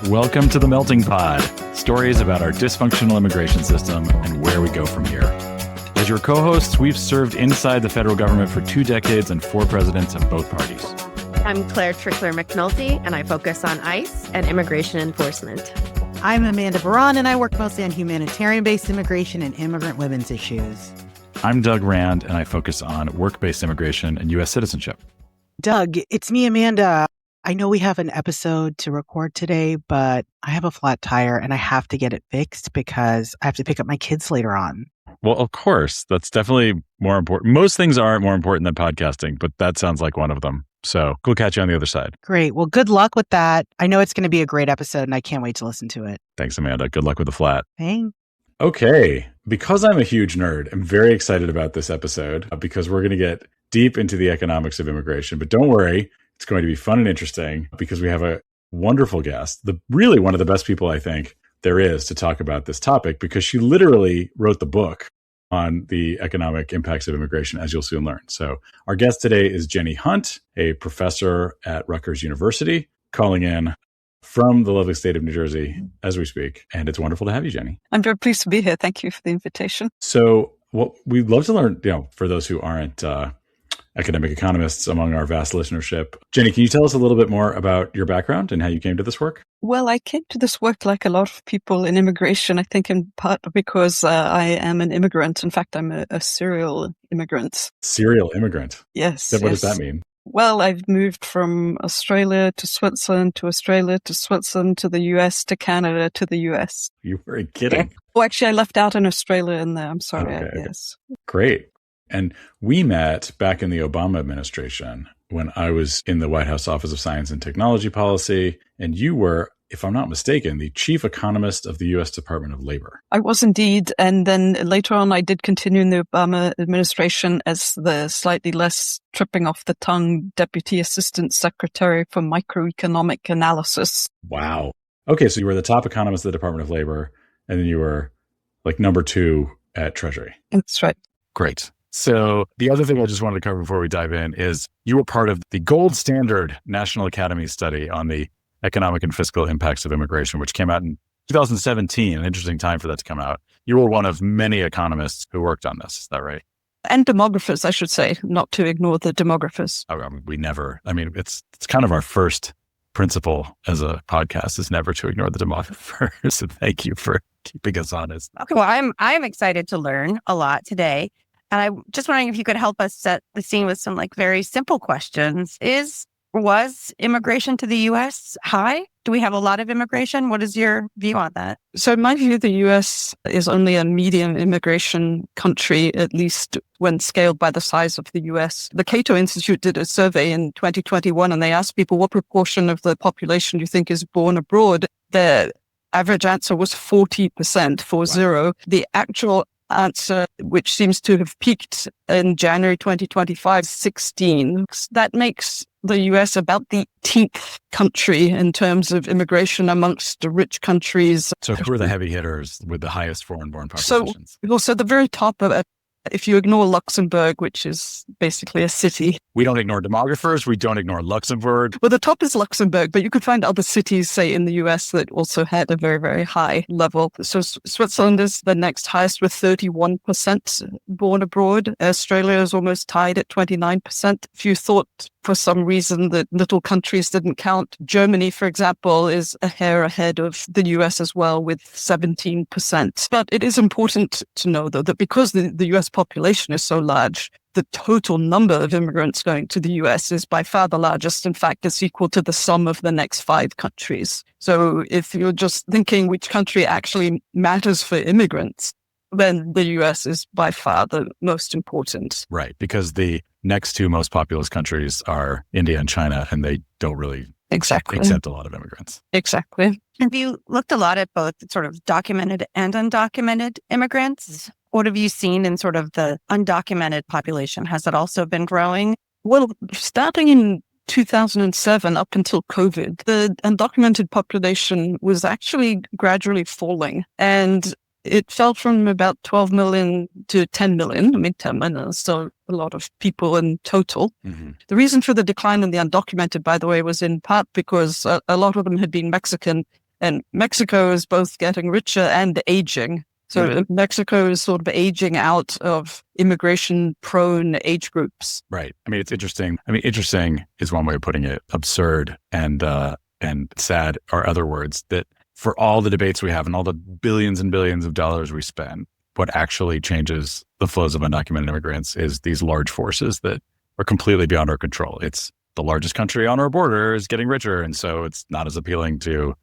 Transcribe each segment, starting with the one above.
Welcome to the Melting Pod, stories about our dysfunctional immigration system and where we go from here. As your co-hosts, we've served inside the federal government for 2 decades and 4 presidents of both parties. I'm Claire Trickler-McNulty, and I focus on ICE and immigration enforcement. I'm Amanda Baran, and I work mostly on humanitarian-based immigration and immigrant women's issues. I'm Doug Rand, and I focus on work-based immigration and U.S. citizenship. Doug, it's me, Amanda. I know we have an episode to record today, but I have a flat tire and I have to get it fixed because I have to pick up my kids later on. Well, of course, that's definitely more important. Most things aren't more important than podcasting, but that sounds like one of them. So we'll catch you on the other side. Great. Well, good luck with that. I know it's going to be a great episode and I can't wait to listen to it. Thanks, Amanda. Good luck with the flat. Thanks. Okay. Because I'm a huge nerd, I'm very excited about this episode because we're going to get deep into the economics of immigration. But don't worry, it's going to be fun and interesting because we have a wonderful guest, really one of the best people I think there is to talk about this topic, because she literally wrote the book on the economic impacts of immigration, as you'll soon learn. So our guest today is Jenny Hunt, a professor at Rutgers University, calling in from the lovely state of New Jersey as we speak. And it's wonderful to have you, Jenny. I'm very pleased to be here. Thank you for the invitation. So what we'd love to learn, for those who aren't academic economists among our vast listenership. Jenny, can you tell us a little bit more about your background and how you came to this work? Well, I came to this work like a lot of people in immigration, I think in part because I am an immigrant. In fact, I'm a serial immigrant. Serial immigrant? Yes. What does that mean? Well, I've moved from Australia to Switzerland, to Australia to Switzerland, to the US, to Canada, to the US. You were kidding. Oh, actually, I left out an Australia in there. I'm sorry. Okay. Yes. Great. And we met back in the Obama administration when I was in the White House Office of Science and Technology Policy. And you were, if I'm not mistaken, the Chief Economist of the U.S. Department of Labor. I was indeed. And then later on, I did continue in the Obama administration as the slightly less tripping off the tongue Deputy Assistant Secretary for Microeconomic Analysis. Wow. Okay, so you were the top economist of the Department of Labor, and then you were like number 2 at Treasury. That's right. Great. So the other thing I just wanted to cover before we dive in is you were part of the gold standard National Academy study on the economic and fiscal impacts of immigration, which came out in 2017, an interesting time for that to come out. You were one of many economists who worked on this. Is that right? And demographers, I should say, not to ignore the demographers. It's kind of our first principle as a podcast is never to ignore the demographers. So thank you for keeping us honest. Okay, well, I'm excited to learn a lot today. And I'm just wondering if you could help us set the scene with some very simple questions. Was immigration to the U.S. high? Do we have a lot of immigration? What is your view on that? So in my view, the U.S. is only a medium immigration country, at least when scaled by the size of the U.S. The Cato Institute did a survey in 2021, and they asked people what proportion of the population do you think is born abroad. The average answer was 40%, 40. Wow. The actual answer, which seems to have peaked in January 2025, 16. That makes the US about the 18th country in terms of immigration amongst the rich countries. So who are the heavy hitters with the highest foreign-born populations? So the very top of it, if you ignore Luxembourg, which is basically a city. We don't ignore demographers. We don't ignore Luxembourg. Well, the top is Luxembourg, but you could find other cities, say, in the US that also had a very, very high level. So Switzerland is the next highest with 31% born abroad. Australia is almost tied at 29%. If you thought for some reason that little countries didn't count, Germany, for example, is a hair ahead of the US as well with 17%. But it is important to know, though, that because the US population is so large, the total number of immigrants going to the US is by far the largest. In fact, it's equal to the sum of the next 5 countries. So if you're just thinking which country actually matters for immigrants, then the US is by far the most important. Right, because the next 2 most populous countries are India and China, and they don't really accept a lot of immigrants. Exactly. Have you looked a lot at both sort of documented and undocumented immigrants? What have you seen in sort of the undocumented population? Has it also been growing? Well, starting in 2007 up until COVID, the undocumented population was actually gradually falling. And it fell from about 12 million to 10 million. I mean, 10 million is still a lot of people in total. Mm-hmm. The reason for the decline in the undocumented, by the way, was in part because a lot of them had been Mexican And Mexico is both getting richer and aging. So Mexico is sort of aging out of immigration-prone age groups. Right. I mean, it's interesting. I mean, interesting is one way of putting it. Absurd and sad are other words. That for all the debates we have and all the billions and billions of dollars we spend, what actually changes the flows of undocumented immigrants is these large forces that are completely beyond our control. It's the largest country on our border is getting richer, and so it's not as appealing to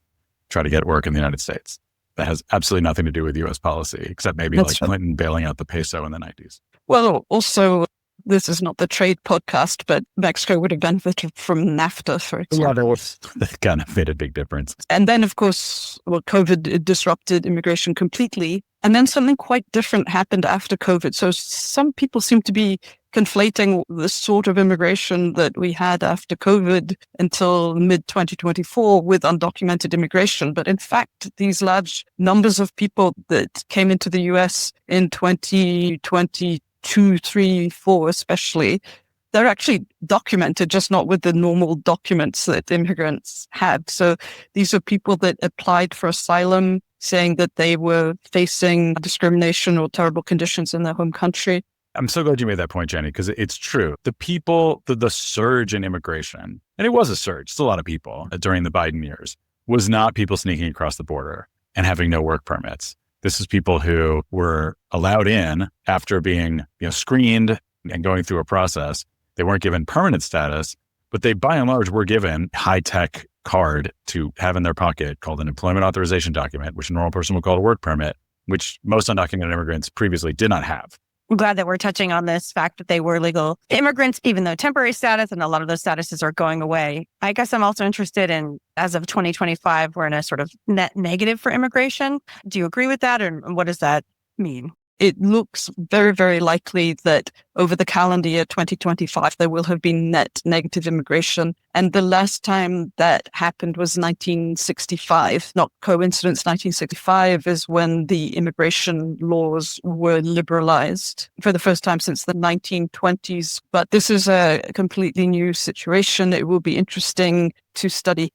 try to get work in the United States. That has absolutely nothing to do with U.S. policy, except maybe That's like right. Clinton bailing out the peso in the 90s. Well, also, this is not the trade podcast, but Mexico would have benefited from NAFTA, for example. That kind of made a big difference. And then, of course, COVID disrupted immigration completely. And then something quite different happened after COVID. So some people seem to be conflating the sort of immigration that we had after COVID until mid-2024 with undocumented immigration. But in fact, these large numbers of people that came into the US in 2022, 3, 4 especially, they're actually documented, just not with the normal documents that immigrants had. So these are people that applied for asylum, saying that they were facing discrimination or terrible conditions in their home country. I'm so glad you made that point, Jenny, because it's true. The people, the surge in immigration, and it was a surge, it's a lot of people during the Biden years, was not people sneaking across the border and having no work permits. This is people who were allowed in after being screened and going through a process. They weren't given permanent status, but they, by and large, were given high-tech card to have in their pocket called an employment authorization document, which a normal person would call a work permit, which most undocumented immigrants previously did not have. I'm glad that we're touching on this fact that they were legal immigrants, even though temporary status and a lot of those statuses are going away. I guess I'm also interested in, as of 2025, we're in a sort of net negative for immigration. Do you agree with that? And what does that mean? It looks very, very likely that over the calendar year 2025, there will have been net negative immigration. And the last time that happened was 1965. Not coincidence, 1965 is when the immigration laws were liberalized for the first time since the 1920s. But this is a completely new situation. It will be interesting to study.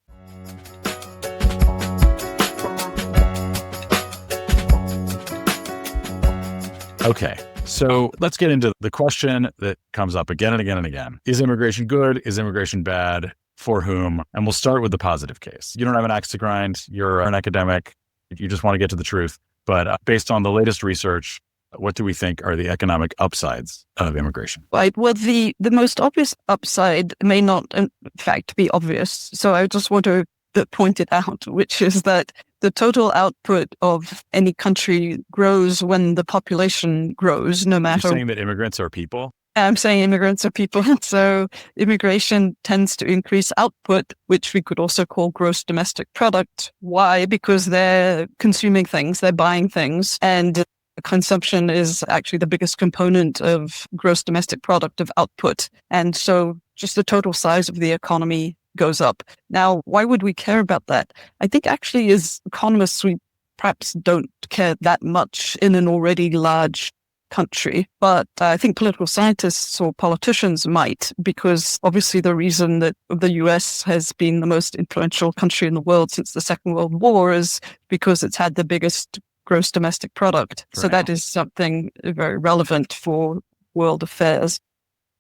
Okay, so let's get into the question that comes up again and again and again. Is immigration good? Is immigration bad? For whom? And we'll start with the positive case. You don't have an axe to grind. You're an academic. You just want to get to the truth. But based on the latest research, what do we think are the economic upsides of immigration? Right. Well, the most obvious upside may not, in fact, be obvious. So I just want to point it out, which is that the total output of any country grows when the population grows, no matter. You're saying that immigrants are people? I'm saying immigrants are people. So immigration tends to increase output, which we could also call gross domestic product. Why? Because they're consuming things, they're buying things, and consumption is actually the biggest component of gross domestic product of output. And so just the total size of the economy goes up. Now, why would we care about that? I think actually as economists, we perhaps don't care that much in an already large country, but I think political scientists or politicians might, because obviously the reason that the US has been the most influential country in the world since the Second World War is because it's had the biggest gross domestic product. So that is something very relevant for world affairs.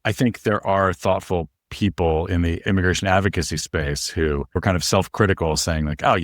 I think there are thoughtful people in the immigration advocacy space who were kind of self-critical, saying like, oh,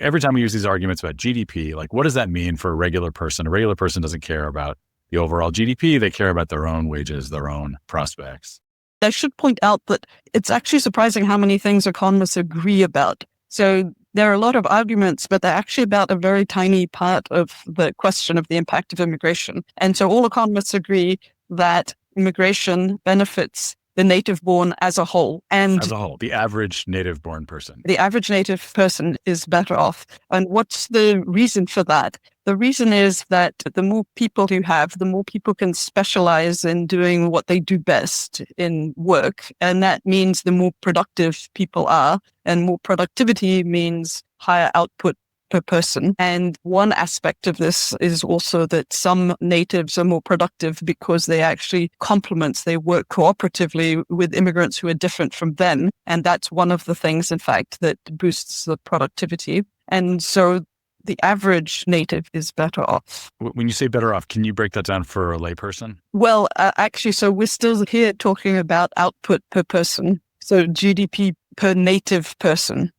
every time we use these arguments about GDP, like, what does that mean for a regular person? A regular person doesn't care about the overall GDP. They care about their own wages, their own prospects. I should point out that it's actually surprising how many things economists agree about. So there are a lot of arguments, but they're actually about a very tiny part of the question of the impact of immigration. And so all economists agree that immigration benefits the native-born as a whole. And as a whole, the average native-born person. The average native person is better off. And what's the reason for that? The reason is that the more people you have, the more people can specialize in doing what they do best in work. And that means the more productive people are. And more productivity means higher output per person. And one aspect of this is also that some natives are more productive because they actually complement, they work cooperatively with immigrants who are different from them. And that's one of the things, in fact, that boosts the productivity. And so the average native is better off. When you say better off, can you break that down for a layperson? Well, actually, so we're still here talking about output per person. So GDP per native person.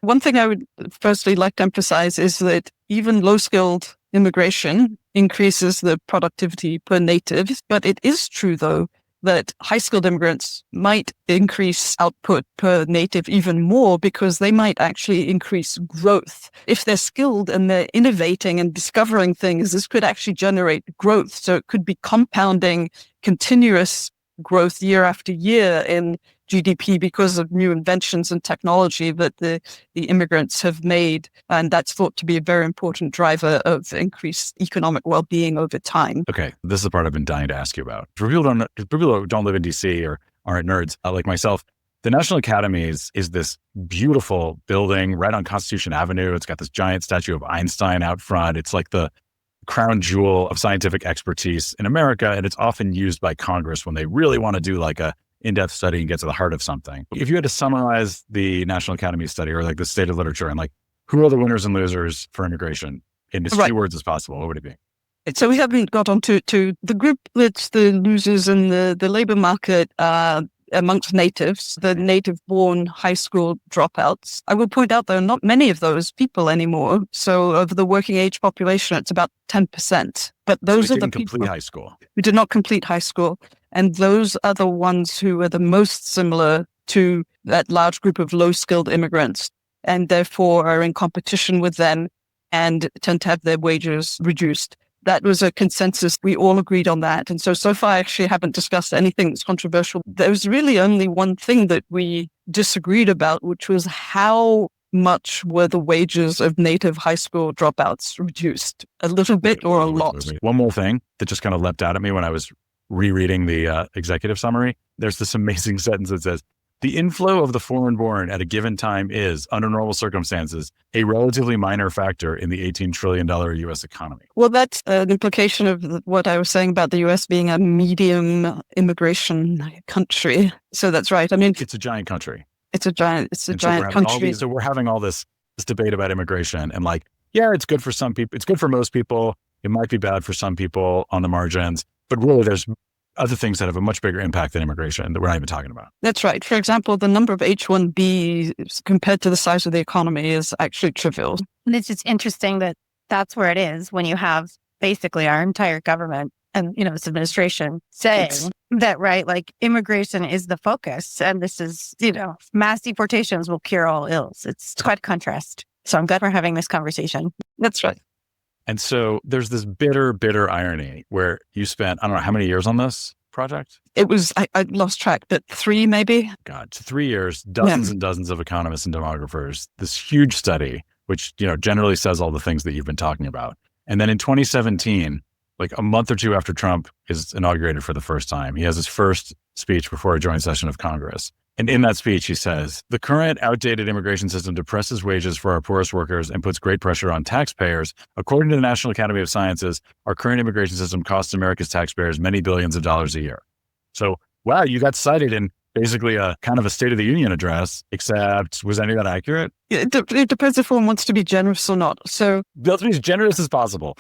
One thing I would firstly like to emphasize is that even low-skilled immigration increases the productivity per native. But it is true, though, that high-skilled immigrants might increase output per native even more because they might actually increase growth. If they're skilled and they're innovating and discovering things, this could actually generate growth. So it could be compounding continuous growth year after year in GDP because of new inventions and technology that the immigrants have made. And that's thought to be a very important driver of increased economic well-being over time. Okay, this is the part I've been dying to ask you about. For people who don't live in DC or aren't nerds like myself, the National Academies is this beautiful building right on Constitution Avenue. It's got this giant statue of Einstein out front. It's like the crown jewel of scientific expertise in America, and it's often used by Congress when they really want to do like a in-depth study and get to the heart of something. If you had to summarize the National Academy study or like the state of literature and like who are the winners and losers for immigration in as few words as possible, what would it be? So we haven't got on to the group that's the losers in the labor market amongst natives, the native-born high school dropouts. I will point out there are not many of those people anymore. So of the working age population, it's about 10%. But those are the people complete high school who did not complete high school. And those are the ones who are the most similar to that large group of low-skilled immigrants and therefore are in competition with them and tend to have their wages reduced. That was a consensus. We all agreed on that. And so far, I actually haven't discussed anything that's controversial. There was really only one thing that we disagreed about, which was how much were the wages of native high school dropouts reduced? A little bit or a lot? One more thing that just kind of leapt out at me when I was rereading the executive summary. There's this amazing sentence that says, the inflow of the foreign-born at a given time is, under normal circumstances, a relatively minor factor in the $18 trillion U.S. economy. Well, that's an implication of what I was saying about the U.S. being a medium immigration country. So that's right. I mean, it's a giant country. It's a giant country. So we're having all this debate about immigration and like, yeah, it's good for some people. It's good for most people. It might be bad for some people on the margins, but really there's other things that have a much bigger impact than immigration that we're not even talking about. That's right. For example, the number of H-1Bs compared to the size of the economy is actually trivial. And it's just interesting that that's where it is when you have basically our entire government and, this administration saying that, right, like immigration is the focus. And this is, mass deportations will cure all ills. It's quite a contrast. So I'm glad we're having this conversation. That's right. And so there's this bitter irony where you spent, I don't know, how many years on this project? It was, I lost track, but 3 maybe? God, 3 years, dozens and dozens of economists and demographers, this huge study, which, generally says all the things that you've been talking about. And then in 2017, like a month or two after Trump is inaugurated for the first time, he has his first speech before a joint session of Congress. And in that speech, he says, the current outdated immigration system depresses wages for our poorest workers and puts great pressure on taxpayers. According to the National Academy of Sciences, our current immigration system costs America's taxpayers many billions of dollars a year. So, wow, you got cited in basically a kind of a State of the Union address, except was any of that accurate? It depends if one wants to be generous or not. So let's be as generous as possible.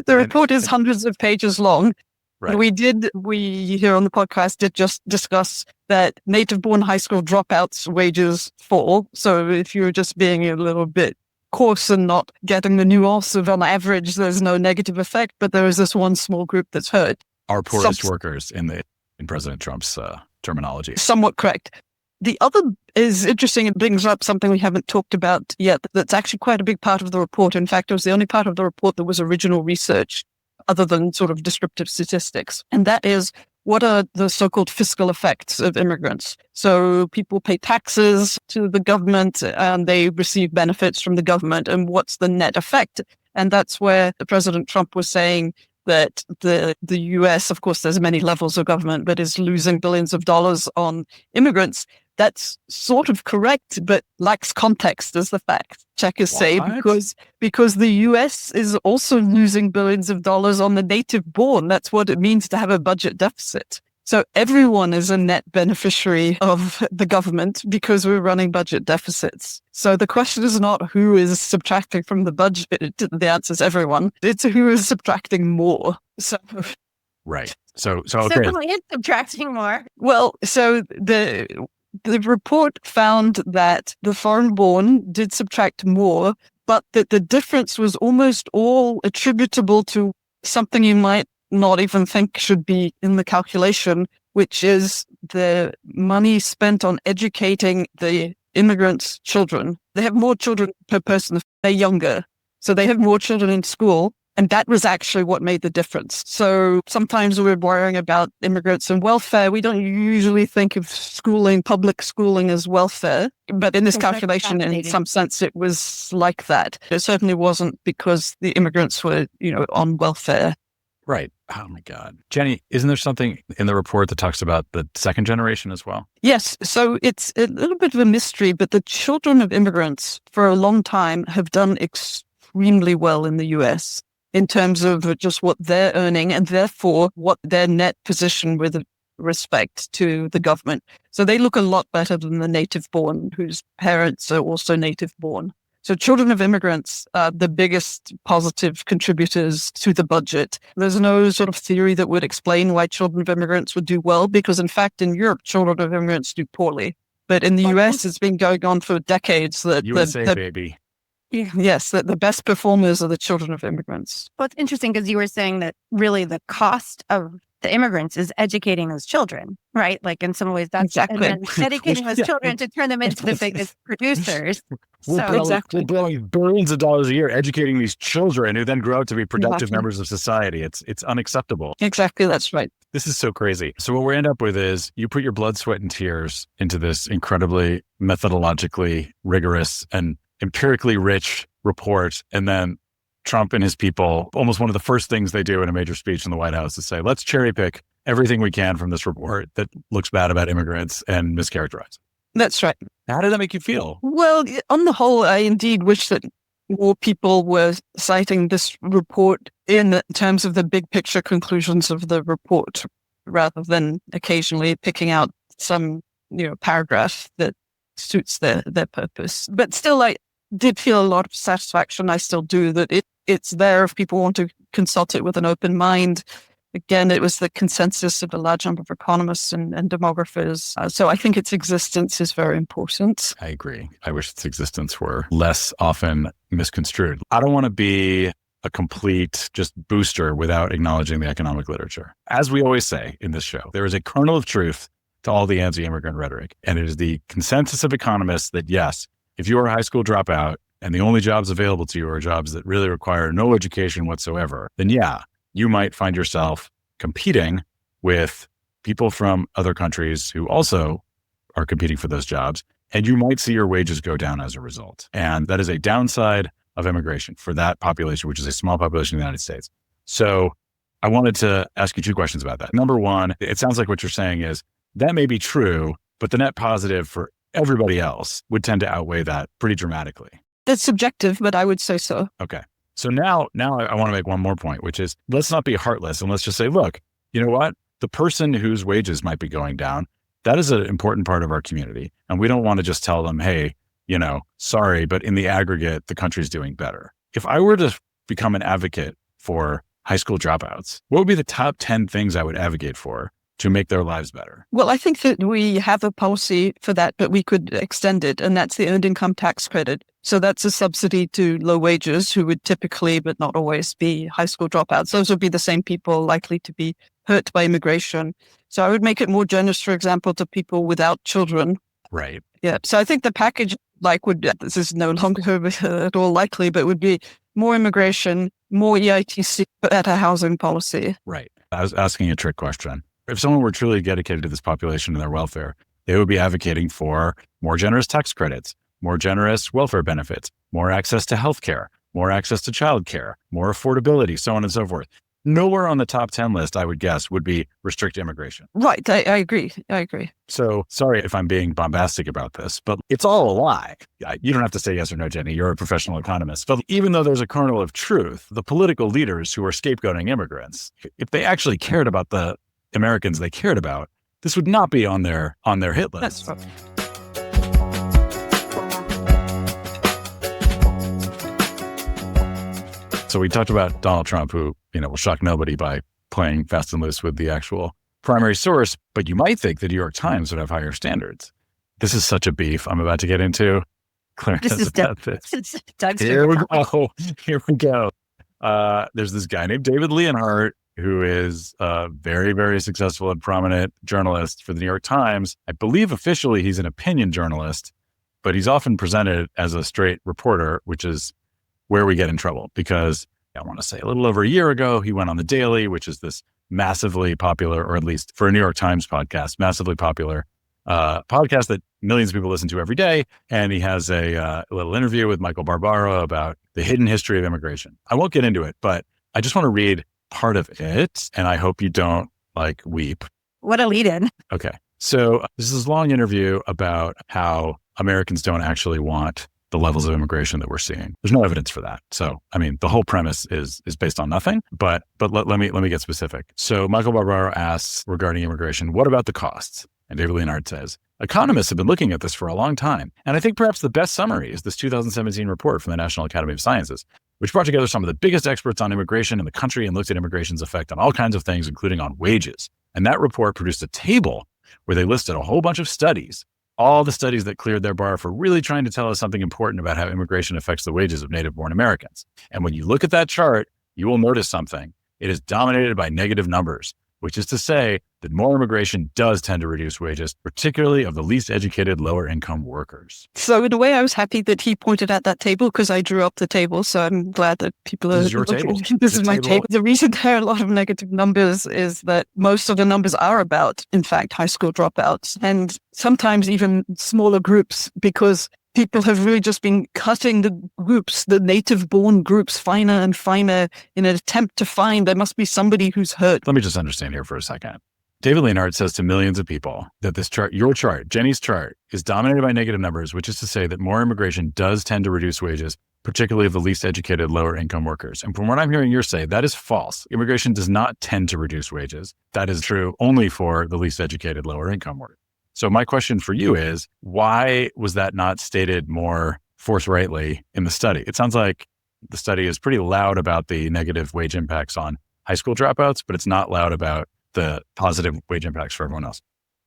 The report is hundreds of pages long. Right. We here on the podcast did just discuss that native-born high school dropouts wages fall. So if you're just being a little bit coarse and not getting the nuance of on average, there's no negative effect, but there is this one small group that's hurt. Our poorest workers in President Trump's terminology. Somewhat correct. The other is interesting. It brings up something we haven't talked about yet. That's actually quite a big part of the report. In fact, it was the only part of the report that was original research, other than sort of descriptive statistics. And that is, what are the so-called fiscal effects of immigrants? So people pay taxes to the government and they receive benefits from the government. And what's the net effect? And that's where President Trump was saying that the U.S., of course, there's many levels of government, but is losing billions of dollars on immigrants. That's sort of correct, but lacks context as the fact checkers say, because the US is also losing billions of dollars on the native born. That's what it means to have a budget deficit. So everyone is a net beneficiary of the government because we're running budget deficits. So the question is not who is subtracting from the budget. The answer is everyone. It's who is subtracting more. So right. So okay. So who is subtracting more? Well, so the report found that the foreign-born did subtract more, but that the difference was almost all attributable to something you might not even think should be in the calculation, which is the money spent on educating the immigrants' children. They have more children per person. They're younger, so they have more children in school. And that was actually what made the difference. So sometimes we're worrying about immigrants and welfare. We don't usually think of schooling, public schooling as welfare. But in this calculation, in some sense, it was like that. It certainly wasn't because the immigrants were, on welfare. Right. Oh, my God. Jenny, isn't there something in the report that talks about the second generation as well? Yes. So it's a little bit of a mystery, but the children of immigrants for a long time have done extremely well in the US in terms of just what they're earning and therefore what their net position with respect to the government. So they look a lot better than the native born whose parents are also native born. So children of immigrants are the biggest positive contributors to the budget. There's no sort of theory that would explain why children of immigrants would do well, because in fact, in Europe, children of immigrants do poorly. But in the US, it's been going on for decades that USA, baby. Yes, that the best performers are the children of immigrants. Well, it's interesting because you were saying that really the cost of the immigrants is educating those children, right? Like in some ways that's exactly. And then educating those children to turn them into the biggest producers. We're blowing billions of dollars a year educating these children who then grow up to be productive members of society. It's unacceptable. Exactly, that's right. This is so crazy. So what we end up with is you put your blood, sweat, and tears into this incredibly methodologically rigorous and empirically rich report. And then Trump and his people, almost one of the first things they do in a major speech in the White House is say, let's cherry pick everything we can from this report that looks bad about immigrants and mischaracterize. That's right. How did that make you feel? Well, on the whole, I indeed wish that more people were citing this report in terms of the big picture conclusions of the report, rather than occasionally picking out some, paragraph that suits their purpose. But still, I did feel a lot of satisfaction. I still do, that it's there if people want to consult it with an open mind. Again, it was the consensus of a large number of economists and demographers. So I think its existence is very important. I agree. I wish its existence were less often misconstrued. I don't want to be a complete just booster without acknowledging the economic literature. As we always say in this show, there is a kernel of truth to all the anti-immigrant rhetoric. And it is the consensus of economists that yes, if you are a high school dropout and the only jobs available to you are jobs that really require no education whatsoever, then yeah, you might find yourself competing with people from other countries who also are competing for those jobs. And you might see your wages go down as a result. And that is a downside of immigration for that population, which is a small population in the United States. So I wanted to ask you two questions about that. Number one, it sounds like what you're saying is that may be true, but the net positive for everybody else would tend to outweigh that pretty dramatically. That's subjective, but I would say so. Okay. So now I want to make one more point, which is let's not be heartless and let's just say, look, you know what? The person whose wages might be going down, that is an important part of our community. And we don't want to just tell them, hey, sorry, but in the aggregate, the country's doing better. If I were to become an advocate for high school dropouts, what would be the top 10 things I would advocate for to make their lives better? Well, I think that we have a policy for that, but we could extend it, and that's the earned income tax credit. So that's a subsidy to low wages who would typically, but not always, be high school dropouts. Those would be the same people likely to be hurt by immigration. So I would make it more generous, for example, to people without children. Right. Yeah. So I think the package this is no longer at all likely, but would be more immigration, more EITC, better housing policy. Right. I was asking a trick question. If someone were truly dedicated to this population and their welfare, they would be advocating for more generous tax credits, more generous welfare benefits, more access to healthcare, more access to childcare, more affordability, so on and so forth. nowhere on the top 10 list, I would guess, would be restrict immigration. Right. I agree. So sorry if I'm being bombastic about this, but it's all a lie. You don't have to say yes or no, Jenny. You're a professional economist. But even though there's a kernel of truth, the political leaders who are scapegoating immigrants, if they actually cared about the Americans they cared about, this would not be on their hit list. That's right. So we talked about Donald Trump, who, will shock nobody by playing fast and loose with the actual primary source, but you might think the New York Times would have higher standards. This is such a beef I'm about to get into. This is Doug's Here we go. Here we go. There's this guy named David Leonhardt, who is a very, very successful and prominent journalist for the New York Times. I believe officially he's an opinion journalist, but he's often presented as a straight reporter, which is where we get in trouble, because I want to say a little over a year ago, he went on The Daily, which is this massively popular, or at least for a New York Times podcast, massively popular podcast that millions of people listen to every day. And he has a little interview with Michael Barbaro about the hidden history of immigration. I won't get into it, but I just want to read part of it, and I hope you don't weep. What a lead in. Okay. So this is this long interview about how Americans don't actually want the levels of immigration that we're seeing. There's no evidence for that. So, the whole premise is based on nothing, but let me get specific. So Michael Barbaro asks regarding immigration, what about the costs? And David Leonhardt says, economists have been looking at this for a long time. And I think perhaps the best summary is this 2017 report from the National Academy of Sciences, which brought together some of the biggest experts on immigration in the country and looked at immigration's effect on all kinds of things, including on wages. And that report produced a table where they listed a whole bunch of studies, all the studies that cleared their bar for really trying to tell us something important about how immigration affects the wages of native-born Americans. And when you look at that chart, you will notice something. It is dominated by negative numbers, which is to say that more immigration does tend to reduce wages, particularly of the least educated, lower income workers. So in a way, I was happy that he pointed out that table because I drew up the table. So I'm glad that people are... This is your table. This is my table. The reason there are a lot of negative numbers is that most of the numbers are about, in fact, high school dropouts, and sometimes even smaller groups, because people have really just been cutting the groups, the native-born groups, finer and finer in an attempt to find there must be somebody who's hurt. Let me just understand here for a second. David Leonhardt says to millions of people that this chart, your chart, Jenny's chart, is dominated by negative numbers, which is to say that more immigration does tend to reduce wages, particularly of the least educated, lower income workers. And from what I'm hearing you say, that is false. Immigration does not tend to reduce wages. That is true only for the least educated, lower income workers. So my question for you is, why was that not stated more forthrightly in the study? It sounds like the study is pretty loud about the negative wage impacts on high school dropouts, but it's not loud about the positive wage impacts for everyone else.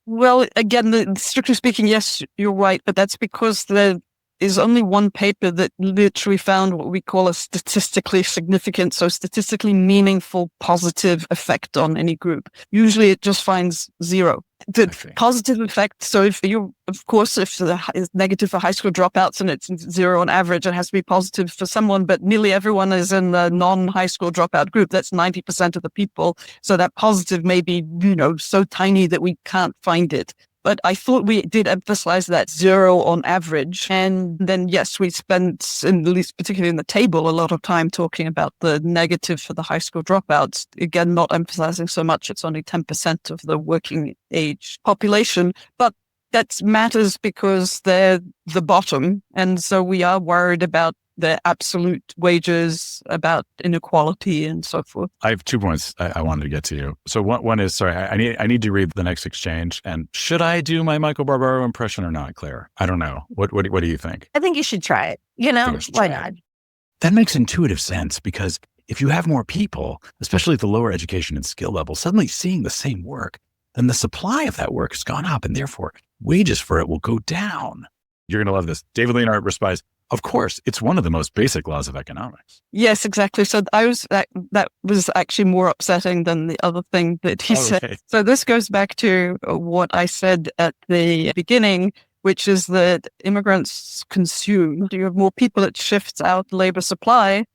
Well, again, strictly speaking, yes, you're right, but that's because there is only one paper that literally found what we call a statistically significant, so statistically meaningful positive effect on any group. Usually it just finds zero. The positive effect, so if it's negative for high school dropouts and it's zero on average, it has to be positive for someone, but nearly everyone is in the non-high school dropout group. That's 90% of the people. So that positive may be, so tiny that we can't find it. But I thought we did emphasize that zero on average. And then, yes, we spent, at least particularly in the table, a lot of time talking about the negative for the high school dropouts. Again, not emphasizing so much. It's only 10% of the working age population. But that matters because they're the bottom. And so we are worried about the absolute wages, about inequality and so forth. I have 2 points I wanted to get to you. So one is, sorry, I need to read the next exchange. And should I do my Michael Barbaro impression or not, Claire? I don't know. What do you think? I think you should try it. Why not? That makes intuitive sense, because if you have more people, especially at the lower education and skill level, suddenly seeing the same work, then the supply of that work has gone up, and therefore wages for it will go down. You're going to love this. David Leonhardt responds, of course, it's one of the most basic laws of economics. Yes, exactly. So that was actually more upsetting than the other thing that he said. So this goes back to what I said at the beginning, which is that immigrants consume. You have more people, it shifts out labor supply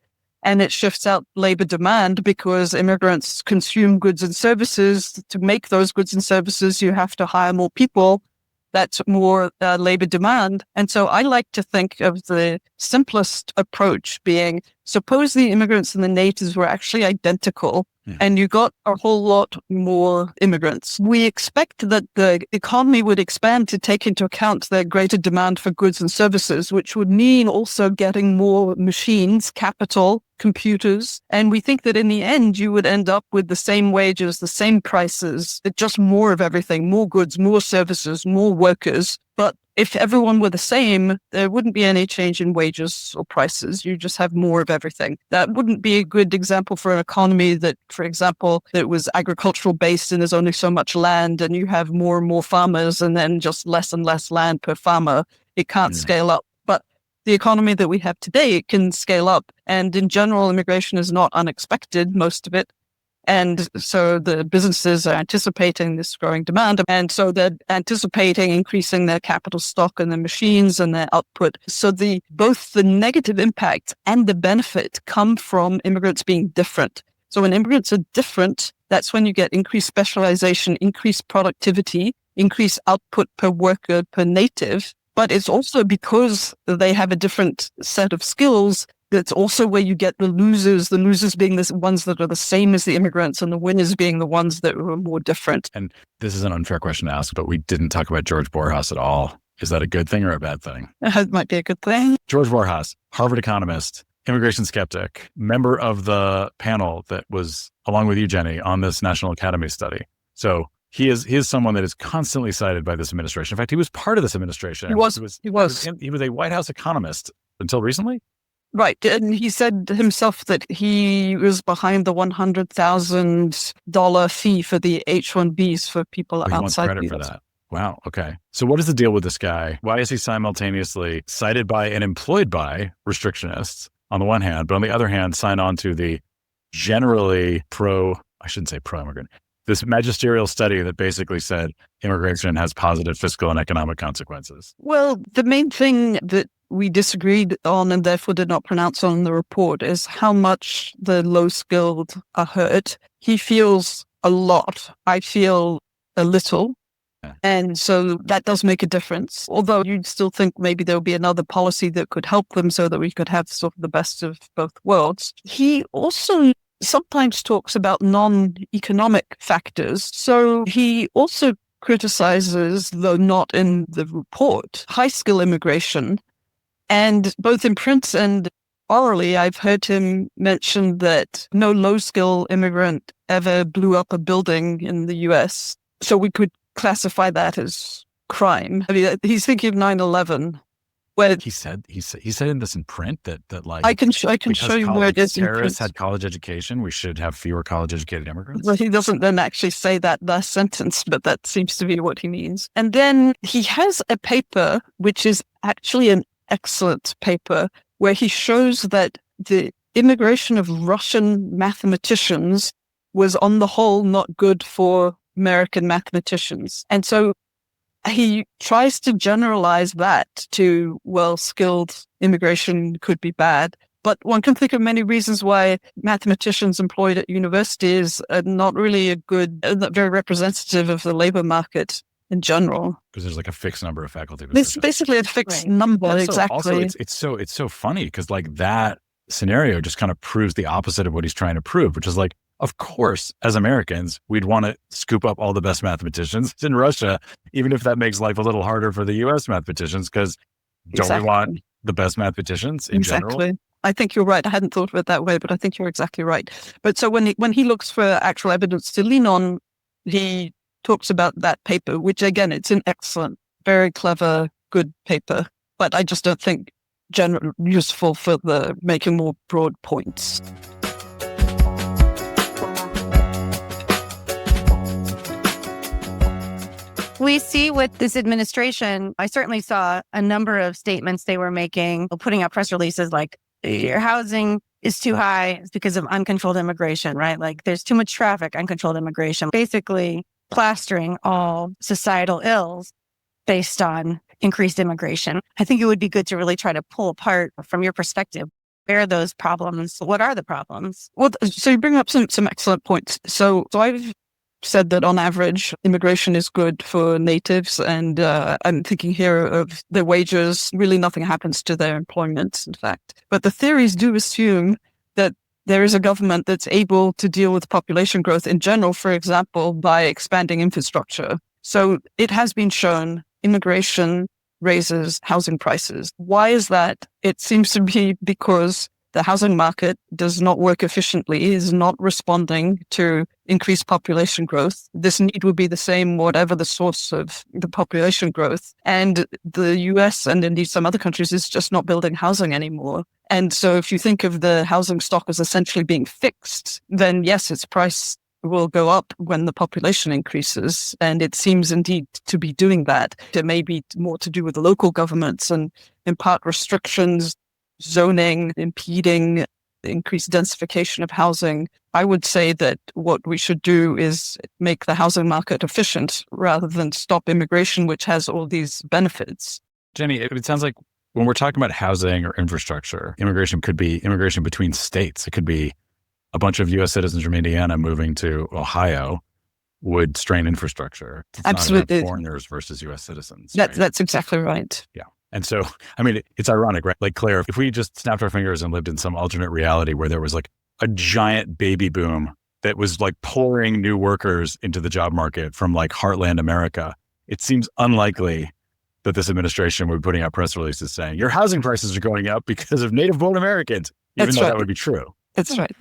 and it shifts out labor demand, because immigrants consume goods and services. To make those goods and services, you have to hire more people. That's more labor demand. And so I like to think of the simplest approach being suppose the immigrants and the natives were actually identical, and you got a whole lot more immigrants. We expect that the economy would expand to take into account the greater demand for goods and services, which would mean also getting more machines, capital, computers. And we think that in the end, you would end up with the same wages, the same prices, just more of everything, more goods, more services, more workers. But if everyone were the same, there wouldn't be any change in wages or prices. You just have more of everything. That wouldn't be a good example for an economy that, for example, that was agricultural based and there's only so much land and you have more and more farmers and then just less and less land per farmer. It can't scale up. But the economy that we have today, it can scale up. And in general, immigration is not unexpected, most of it. And so the businesses are anticipating this growing demand. And so they're anticipating increasing their capital stock and their machines and their output. So both the negative impact and the benefit come from immigrants being different. So when immigrants are different, that's when you get increased specialization, increased productivity, increased output per worker, per native. But it's also because they have a different set of skills. That's also where you get the losers being the ones that are the same as the immigrants and the winners being the ones that are more different. And this is an unfair question to ask, but we didn't talk about George Borjas at all. Is that a good thing or a bad thing? It might be a good thing. George Borjas, Harvard economist, immigration skeptic, member of the panel that was, along with you, Jenny, on this National Academy study. So he is someone that is constantly cited by this administration. In fact, he was part of this administration. He was a White House economist until recently. Right. And he said himself that he was behind the $100,000 fee for the H-1Bs for people outside. He wants credit for that. Wow. Okay. So what is the deal with this guy? Why is he simultaneously cited by and employed by restrictionists on the one hand, but on the other hand, signed on to the generally pro-immigrant, this magisterial study that basically said immigration has positive fiscal and economic consequences? Well, the main thing that we disagreed on and therefore did not pronounce on the report is how much the low-skilled are hurt. He feels a lot. I feel a little. And so that does make a difference. Although you'd still think maybe there would be another policy that could help them so that we could have sort of the best of both worlds. He also sometimes talks about non-economic factors. So he also criticizes, though not in the report, high-skill immigration. And both in print and orally, I've heard him mention that no low-skill immigrant ever blew up a building in the US. So we could classify that as crime. I mean, he's thinking of 9/11. Where he said in this in print that like I can show you where it is in print. Terrorists had college education. We should have fewer college-educated immigrants. Well, he doesn't then actually say that last sentence, but that seems to be what he means. And then he has a paper which is actually an excellent paper where he shows that the immigration of Russian mathematicians was on the whole not good for American mathematicians. And so he tries to generalize that to, well, skilled immigration could be bad. But one can think of many reasons why mathematicians employed at universities are not really not very representative of the labor market in general. Because there's like a fixed number of faculty positions. It's basically a fixed number, exactly. Also, it's so funny because like that scenario just kind of proves the opposite of what he's trying to prove, which is like, of course, as Americans, we'd want to scoop up all the best mathematicians in Russia, even if that makes life a little harder for the U.S. mathematicians, because don't we want the best mathematicians in general? I think you're right. I hadn't thought of it that way, but I think you're exactly right. But so when he looks for actual evidence to lean on, he talks about that paper, which again, it's an excellent, very clever, good paper. But I just don't think useful for the making more broad points. We see with this administration, I certainly saw a number of statements they were making, putting out press releases like, your housing is too high because of uncontrolled immigration, right? Like there's too much traffic, uncontrolled immigration, basically plastering all societal ills based on increased immigration. I think it would be good to really try to pull apart from your perspective, where are those problems? What are the problems? Well, so you bring up some excellent points. So I've said that on average, immigration is good for natives. And I'm thinking here of their wages. Really nothing happens to their employment, in fact. But the theories do assume that there is a government that's able to deal with population growth in general, for example, by expanding infrastructure. So it has been shown immigration raises housing prices. Why is that? It seems to be because the housing market does not work efficiently, is not responding to increased population growth. This need would be the same, whatever the source of the population growth. And the US and indeed some other countries is just not building housing anymore. And so if you think of the housing stock as essentially being fixed, then yes, its price will go up when the population increases. And it seems indeed to be doing that. It may be more to do with local governments and in part restrictions, zoning, impeding increased densification of housing. I would say that what we should do is make the housing market efficient rather than stop immigration, which has all these benefits. Jenny, it sounds like when we're talking about housing or infrastructure, immigration could be immigration between states. It could be a bunch of U.S. citizens from Indiana moving to Ohio would strain infrastructure. It's Absolutely. Not about foreigners versus U.S. citizens. That's exactly right. Yeah. And so, I mean, it's ironic, right? Like, Claire, if we just snapped our fingers and lived in some alternate reality where there was like a giant baby boom that was like pouring new workers into the job market from like heartland America, it seems unlikely that this administration would be putting out press releases saying your housing prices are going up because of native-born Americans, even though that would be true. That's right.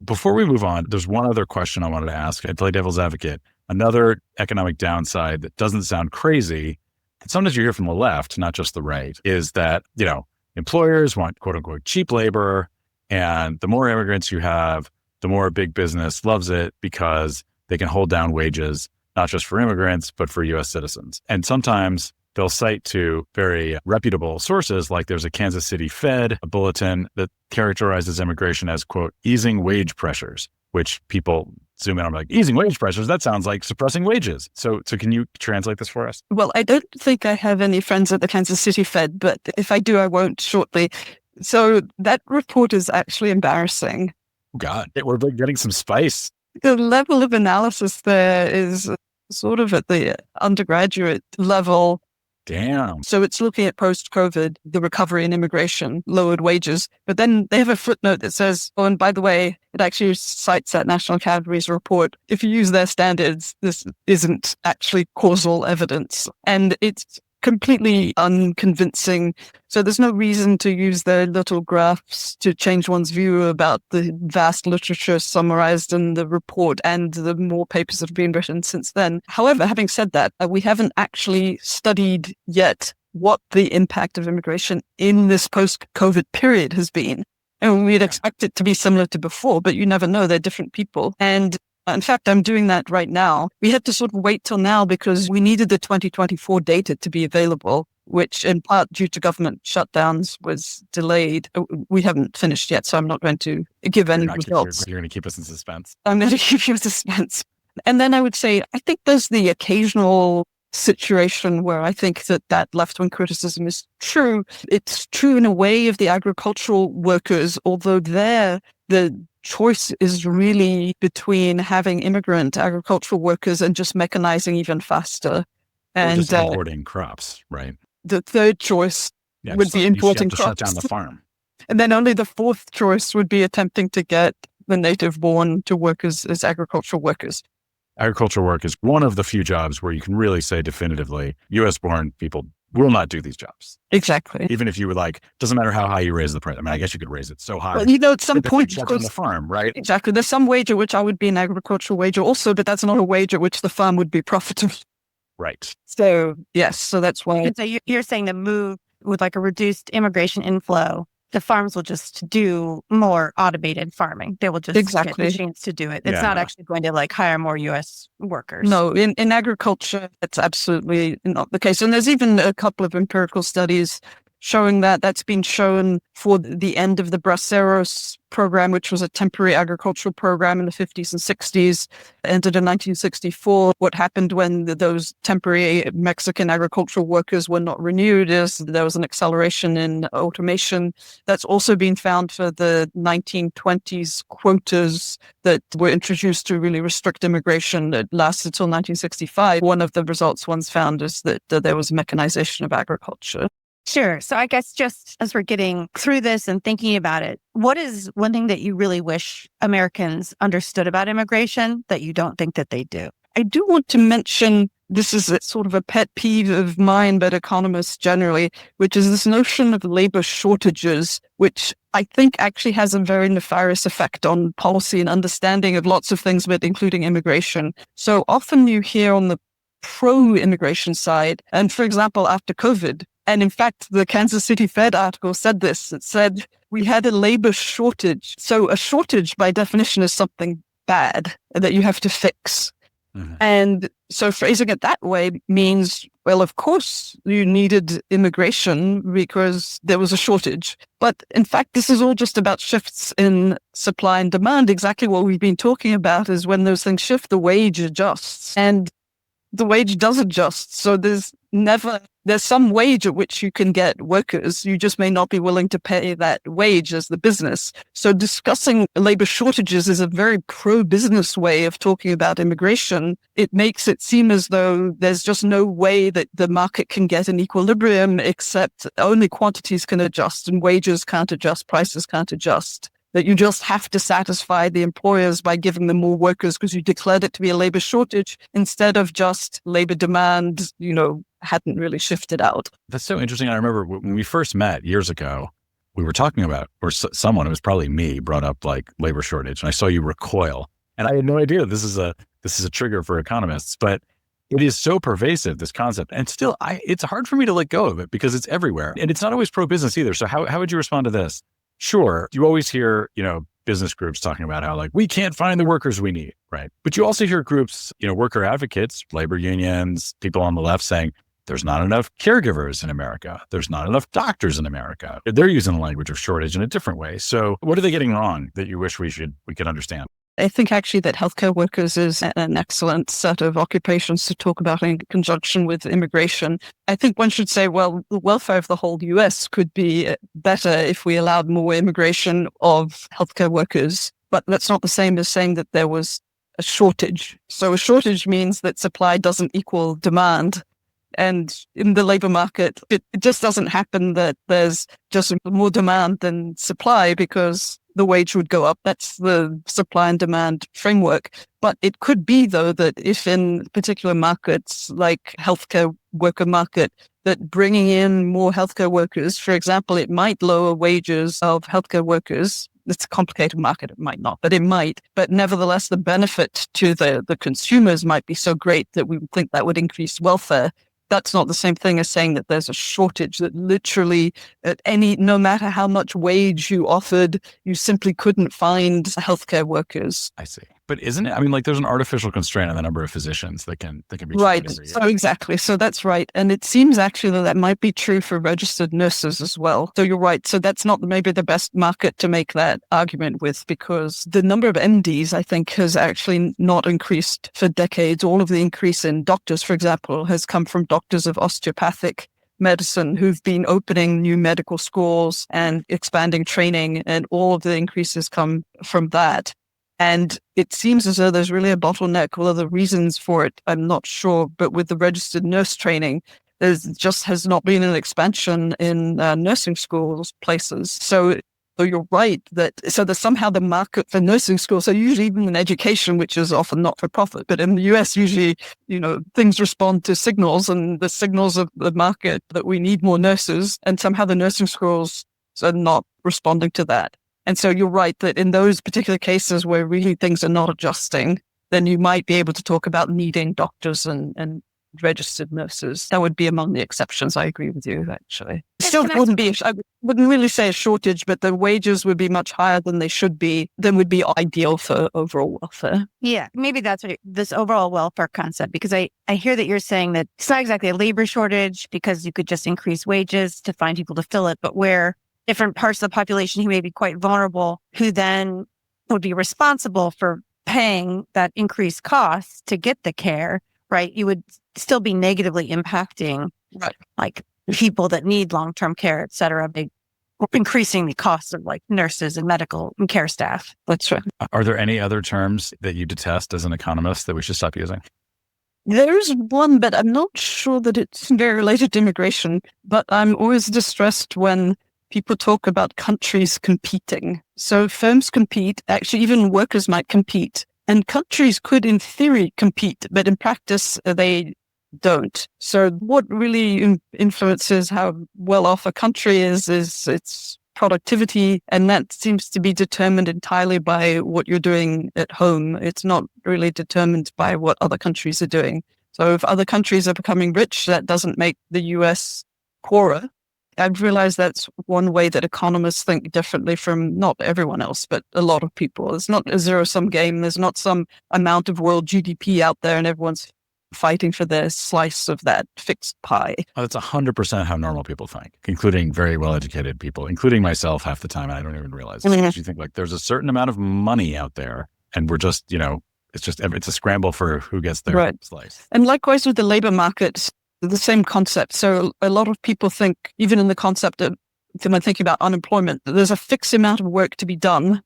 Before we move on, there's one other question I wanted to ask. I'd play devil's advocate. Another economic downside that doesn't sound crazy, and sometimes you hear from the left, not just the right, is that, you know, employers want quote unquote cheap labor. And the more immigrants you have, the more big business loves it because they can hold down wages, not just for immigrants, but for US citizens. And sometimes they'll cite to very reputable sources, like there's a Kansas City Fed, a bulletin that characterizes immigration as, quote, easing wage pressures, which people zoom in on like, easing wage pressures, that sounds like suppressing wages. So can you translate this for us? Well, I don't think I have any friends at the Kansas City Fed, but if I do, I won't shortly. So that report is actually embarrassing. God, we're getting some spice. The level of analysis there is sort of at the undergraduate level. Damn. So it's looking at post-COVID, the recovery in immigration, lowered wages. But then they have a footnote that says, oh, and by the way, it actually cites that National Academy's report. If you use their standards, this isn't actually causal evidence. And it's completely unconvincing. So there's no reason to use their little graphs to change one's view about the vast literature summarized in the report and the more papers that have been written since then. However, having said that, we haven't actually studied yet what the impact of immigration in this post-COVID period has been. And we'd expect it to be similar to before, but you never know. They're different people. And in fact, I'm doing that right now. We had to sort of wait till now because we needed the 2024 data to be available, which in part due to government shutdowns was delayed. We haven't finished yet, so I'm not going to give any results. You're going to keep us in suspense. I'm going to keep you in suspense. And then I would say, I think there's the occasional situation where I think that left-wing criticism is true. It's true in a way of the agricultural workers, although the choice is really between having immigrant agricultural workers and just mechanizing even faster. And just importing crops, right? The third choice would be importing crops. Shut down the farm. And then only the fourth choice would be attempting to get the native born to work as agricultural workers. Agricultural work is one of the few jobs where you can really say definitively, US born people will not do these jobs. Exactly. Even if you would doesn't matter how high you raise the price. I mean, I guess you could raise it so high. Well, at some point, shut down the farm, right? Exactly. There's some wage at which I would be an agricultural wager also, but that's not a wage at which the farm would be profitable. Right. So, yes. So that's why. And so you're saying the move with like a reduced immigration inflow, the farms will just do more automated farming. They will just get machines to do it. It's not actually going to like hire more U.S. workers. No, in agriculture, that's absolutely not the case. And there's even a couple of empirical studies showing that. That's been shown for the end of the Braceros program, which was a temporary agricultural program in the 50s and 60s, ended in 1964. What happened when those temporary Mexican agricultural workers were not renewed is there was an acceleration in automation. That's also been found for the 1920s quotas that were introduced to really restrict immigration that lasted till 1965. One of the results ones found is that there was mechanization of agriculture. Sure. So I guess just as we're getting through this and thinking about it, what is one thing that you really wish Americans understood about immigration that you don't think that they do? I do want to mention, this is sort of a pet peeve of mine, but economists generally, which is this notion of labor shortages, which I think actually has a very nefarious effect on policy and understanding of lots of things, but including immigration. So often you hear on the pro-immigration side, and for example, after COVID, and in fact, the Kansas City Fed article said this. It said, we had a labor shortage. So a shortage by definition is something bad that you have to fix. Mm-hmm. And so phrasing it that way means, well, of course you needed immigration because there was a shortage. But in fact, this is all just about shifts in supply and demand. Exactly what we've been talking about is when those things shift, the wage adjusts. And the wage does adjust. So there's some wage at which you can get workers. You just may not be willing to pay that wage as the business. So discussing labor shortages is a very pro-business way of talking about immigration. It makes it seem as though there's just no way that the market can get an equilibrium except only quantities can adjust and wages can't adjust, prices can't adjust. That you just have to satisfy the employers by giving them more workers because you declared it to be a labor shortage instead of just labor demand, hadn't really shifted out. That's so interesting. I remember when we first met years ago, we were talking about, or someone, it was probably me, brought up like labor shortage, and I saw you recoil. And I had no idea this is a trigger for economists, but it is so pervasive, this concept. And still, it's hard for me to let go of it because it's everywhere. And it's not always pro-business either. So how would you respond to this? Sure, you always hear, business groups talking about how we can't find the workers we need, right? But you also hear groups, worker advocates, labor unions, people on the left saying, there's not enough caregivers in America. There's not enough doctors in America. They're using the language of shortage in a different way. So what are they getting wrong that you wish we could understand? I think actually that healthcare workers is an excellent set of occupations to talk about in conjunction with immigration. I think one should say, well, the welfare of the whole US could be better if we allowed more immigration of healthcare workers. But that's not the same as saying that there was a shortage. So a shortage means that supply doesn't equal demand. And in the labor market, it just doesn't happen that there's just more demand than supply because the wage would go up. That's the supply and demand framework. But it could be, though, that if in particular markets like healthcare worker market, that bringing in more healthcare workers, for example, it might lower wages of healthcare workers. It's a complicated market. It might not, but it might. But nevertheless, the benefit to the consumers might be so great that we would think that would increase welfare. That's not the same thing as saying that there's a shortage, that literally no matter how much wage you offered, you simply couldn't find healthcare workers. I see. But isn't it? I mean, there's an artificial constraint on the number of physicians that can be right. So exactly. So that's right. And it seems actually that might be true for registered nurses as well. So you're right. So that's not maybe the best market to make that argument with, because the number of MDs, I think, has actually not increased for decades. All of the increase in doctors, for example, has come from doctors of osteopathic medicine who've been opening new medical schools and expanding training, and all of the increases come from that. And it seems as though there's really a bottleneck. Well, the reasons for it, I'm not sure. But with the registered nurse training, there just has not been an expansion in nursing schools places. So you're right so there's somehow the market for nursing schools. So usually even in education, which is often not for profit, but in the US, usually, things respond to signals, and the signals of the market that we need more nurses, and somehow the nursing schools are not responding to that. And so you're right that in those particular cases where really things are not adjusting, then you might be able to talk about needing doctors and registered nurses. That would be among the exceptions. I agree with you, actually. Yes, Still can I- wouldn't be, I wouldn't really say a shortage, but the wages would be much higher than they should be, than would be ideal for overall welfare. Yeah, maybe that's what this overall welfare concept, because I hear that you're saying that it's not exactly a labor shortage because you could just increase wages to find people to fill it, but where different parts of the population who may be quite vulnerable, who then would be responsible for paying that increased cost to get the care, right? You would still be negatively impacting Right. like people that need long-term care, et cetera, increasing the cost of like nurses and medical and care staff. That's right. Are there any other terms that you detest as an economist that we should stop using? There's one, but I'm not sure that it's very related to immigration. But I'm always distressed when people talk about countries competing. So firms compete, actually even workers might compete, and countries could in theory compete, but in practice they don't. So what really influences how well off a country is its productivity, and that seems to be determined entirely by what you're doing at home. It's not really determined by what other countries are doing. So if other countries are becoming rich, that doesn't make the US poorer. I've realized that's one way that economists think differently from not everyone else, but a lot of people. It's not a zero-sum game. There's not some amount of world GDP out there and everyone's fighting for their slice of that fixed pie. Oh, that's 100% how normal people think, including very well-educated people, including myself half the time. And I don't even realize it. Mhm. You think like there's a certain amount of money out there and we're just, it's a scramble for who gets their Right. slice. And likewise with the labor market, the same concept. So a lot of people think, even in the concept of when thinking about unemployment, that there's a fixed amount of work to be done.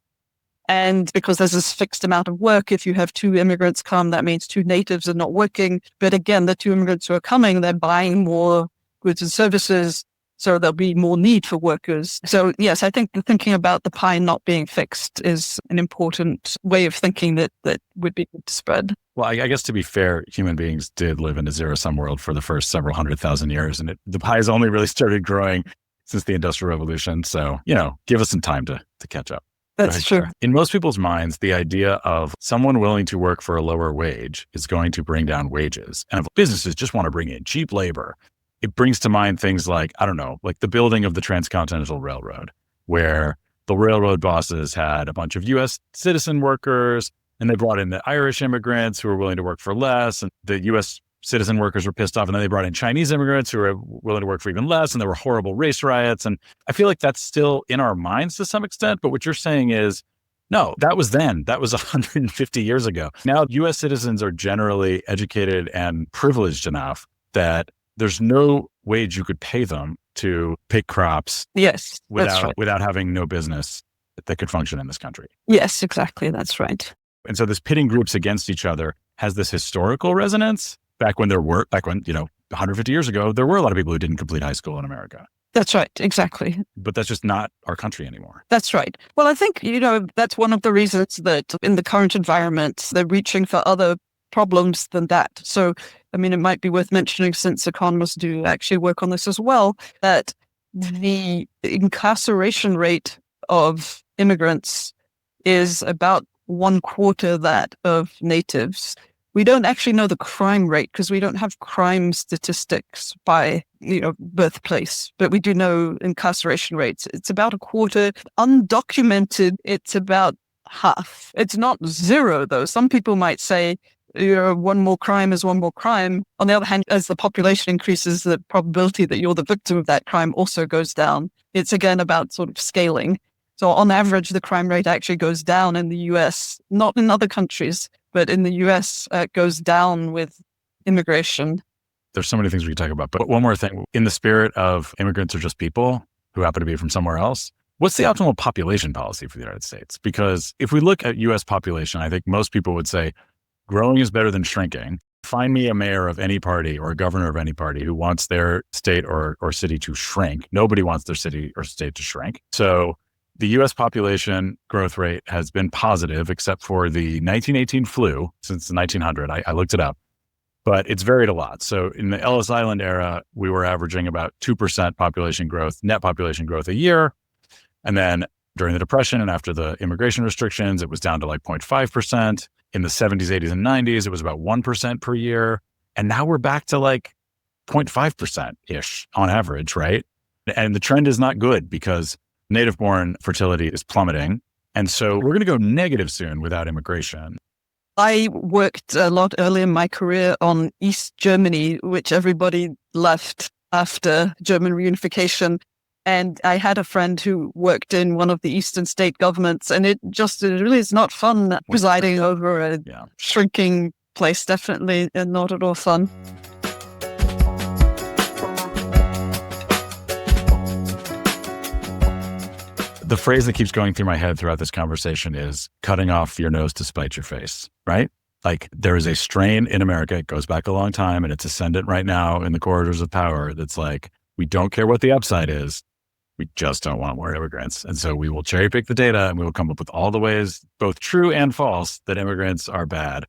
And because there's this fixed amount of work, if you have 2 immigrants come, that means 2 natives are not working. But again, the 2 immigrants who are coming, they're buying more goods and services. So there'll be more need for workers. So yes, I think thinking about the pie not being fixed is an important way of thinking that would be good to spread. Well, I guess to be fair, human beings did live in a zero-sum world for the first several 100,000 years. And the pie's only really started growing since the Industrial Revolution. So, give us some time to catch up. That's true. In most people's minds, the idea of someone willing to work for a lower wage is going to bring down wages. And if businesses just want to bring in cheap labor, it brings to mind things like, I don't know, like the building of the Transcontinental Railroad, where the railroad bosses had a bunch of U.S. citizen workers, and they brought in the Irish immigrants who were willing to work for less, and the U.S. citizen workers were pissed off, and then they brought in Chinese immigrants who were willing to work for even less, and there were horrible race riots. And I feel like that's still in our minds to some extent, but what you're saying is, no, that was then. That was 150 years ago. Now, U.S. citizens are generally educated and privileged enough that there's no wage you could pay them to pick crops Yes, that's right. without having no business that could function in this country. Yes, exactly. That's right. And so this pitting groups against each other has this historical resonance. Back when 150 years ago, there were a lot of people who didn't complete high school in America. That's right. Exactly. But that's just not our country anymore. That's right. Well, I think, that's one of the reasons that in the current environment, they're reaching for other problems than that. So, it might be worth mentioning, since economists do actually work on this as well, that the incarceration rate of immigrants is about 1/4 that of natives. We don't actually know the crime rate because we don't have crime statistics by, birthplace, but we do know incarceration rates. It's about 1/4. Undocumented, it's about half. It's not zero, though. Some people might say, one more crime is one more crime. On the other hand, as the population increases, the probability that you're the victim of that crime also goes down. It's again about sort of scaling. So on average, the crime rate actually goes down in the US, not in other countries, but in the US, it goes down with immigration. There's so many things we could talk about. But one more thing, in the spirit of immigrants are just people who happen to be from somewhere else, what's the optimal population policy for the United States? Because if we look at US population, I think most people would say growing is better than shrinking. Find me a mayor of any party or a governor of any party who wants their state or city to shrink. Nobody wants their city or state to shrink. So the U.S. population growth rate has been positive, except for the 1918 flu since the 1900. I looked it up, but it's varied a lot. So in the Ellis Island era, we were averaging about 2% population growth, net population growth a year. And then during the Depression and after the immigration restrictions, it was down to like 0.5%. In the 70s, 80s, and 90s, it was about 1% per year. And now we're back to like 0.5%-ish on average, right? And the trend is not good because native-born fertility is plummeting. And so we're going to go negative soon without immigration. I worked a lot early in my career on East Germany, which everybody left after German reunification. And I had a friend who worked in one of the Eastern state governments, and it really is not fun presiding over a shrinking place. Definitely not at all fun. The phrase that keeps going through my head throughout this conversation is cutting off your nose to spite your face, right? Like there is a strain in America, it goes back a long time and it's ascendant right now in the corridors of power that's like, we don't care what the upside is. We just don't want more immigrants. And so we will cherry pick the data and we will come up with all the ways, both true and false, that immigrants are bad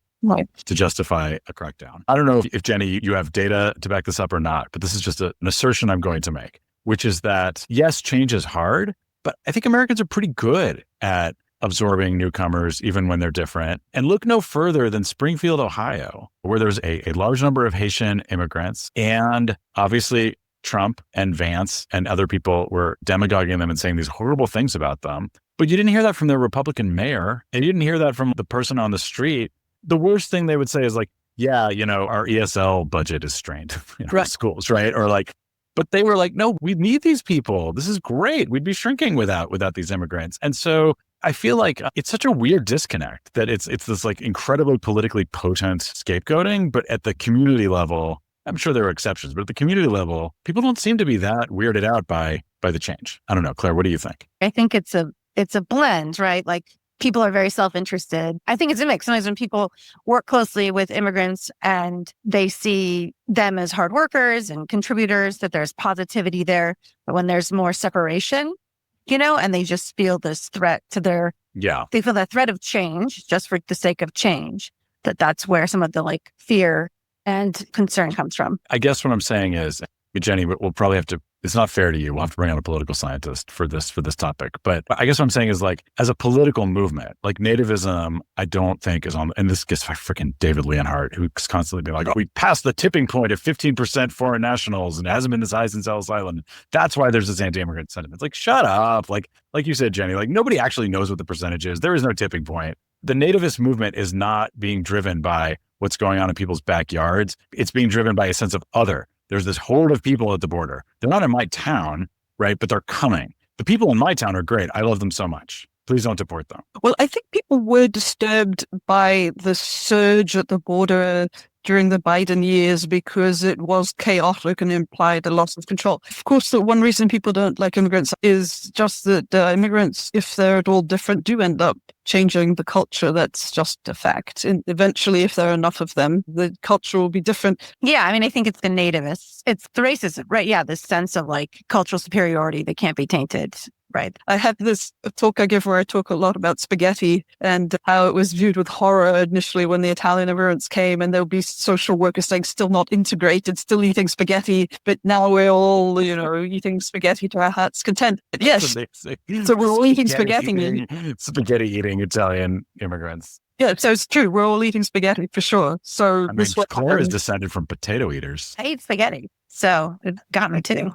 to justify a crackdown. I don't know if Jenny, you have data to back this up or not, but this is just an assertion I'm going to make, which is that yes, change is hard, but I think Americans are pretty good at absorbing newcomers, even when they're different. And look no further than Springfield, Ohio, where there's a large number of Haitian immigrants. And obviously, Trump and Vance and other people were demagoguing them and saying these horrible things about them. But you didn't hear that from the Republican mayor. And you didn't hear that from the person on the street. The worst thing they would say is like, yeah, our ESL budget is strained in schools, right? Or like, but they were like, no, we need these people. This is great. We'd be shrinking without these immigrants. And so I feel like it's such a weird disconnect that it's this like incredibly politically potent scapegoating, but at the community level, I'm sure there are exceptions, but at the community level, people don't seem to be that weirded out by the change. I don't know, Claire, what do you think? I think it's a blend, right? Like people are very self-interested. I think it's a mix. Sometimes when people work closely with immigrants and they see them as hard workers and contributors, that there's positivity there. But when there's more separation, and they just feel this threat to they feel that threat of change just for the sake of change, that's where some of the like fear and concern comes from. I guess what I'm saying is, Jenny, we'll probably have to, it's not fair to you. We'll have to bring on a political scientist for this topic. But I guess what I'm saying is like, as a political movement, like nativism, I don't think is on, and this gets by freaking David Leonhardt, who's constantly being like, we passed the tipping point of 15% foreign nationals and it hasn't been this high since Ellis Island. That's why there's this anti-immigrant sentiment. It's like, shut up. Like you said, Jenny, like nobody actually knows what the percentage is. There is no tipping point. The nativist movement is not being driven by what's going on in people's backyards. It's being driven by a sense of other. There's this horde of people at the border. They're not in my town, right? But they're coming. The people in my town are great. I love them so much. Please don't deport them. Well, I think people were disturbed by the surge at the border during the Biden years because it was chaotic and implied a loss of control. Of course, the one reason people don't like immigrants is just that immigrants, if they're at all different, do end up changing the culture. That's just a fact. And eventually, if there are enough of them, the culture will be different. Yeah, I mean, I think it's the nativists. It's the racism, right? Yeah, this sense of like cultural superiority that can't be tainted. Right. I had this talk I give where I talk a lot about spaghetti and how it was viewed with horror initially when the Italian immigrants came, and there'll be social workers saying still not integrated, still eating spaghetti, but now we're all, eating spaghetti to our heart's content. Yes. So we're all eating spaghetti. Spaghetti eating Italian immigrants. Yeah, so it's true. We're all eating spaghetti for sure. So Claire is descended from potato eaters. I eat spaghetti, so it got me too,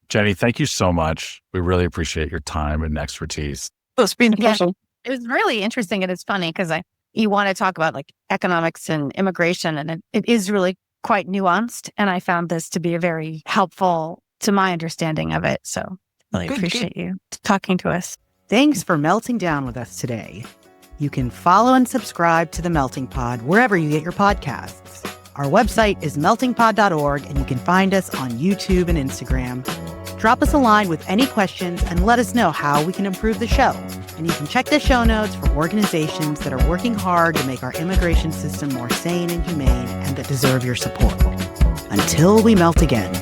Jenny, thank you so much. We really appreciate your time and expertise. It's been a pleasure. It was really interesting, and it's funny because you want to talk about like economics and immigration, and it is really quite nuanced. And I found this to be very helpful to my understanding of it. So really appreciate you talking to us. Thanks for melting down with us today. You can follow and subscribe to The Melting Pod wherever you get your podcasts. Our website is meltingpod.org, and you can find us on YouTube and Instagram. Drop us a line with any questions and let us know how we can improve the show. And you can check the show notes for organizations that are working hard to make our immigration system more sane and humane and that deserve your support. Until we melt again.